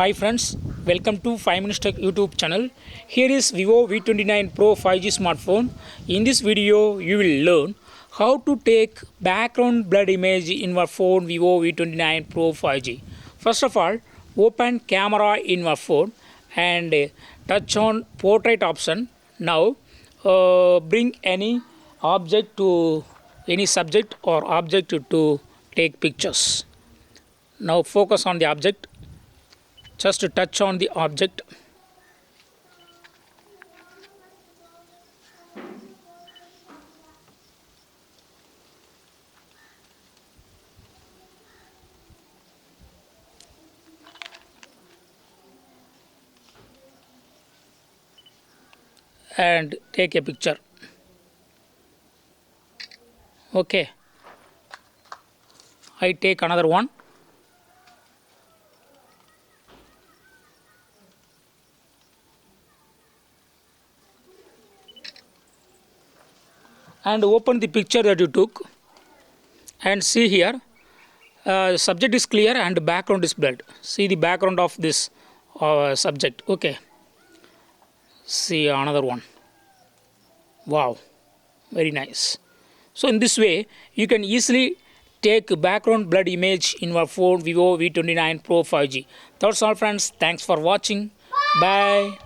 Hi friends, welcome to 5 Minutes Tech YouTube channel. Here is Vivo V29 Pro 5G smartphone. In this video, you will learn how to take background blurred image in your phone Vivo V29 Pro 5G. First of all, open camera in your phone and touch on portrait option. Now, bring any object to any subject or object to take pictures. Now focus on the object. Just touch on the object and take a picture. Okay, I take another one. And open the picture that you took and see here, subject is clear and background is blurred. See the background of this subject. Okay, see another one. Wow, very nice. So in this way you can easily take background blurred image in your phone Vivo V29 Pro 5G. That's all friends, thanks for watching. Bye.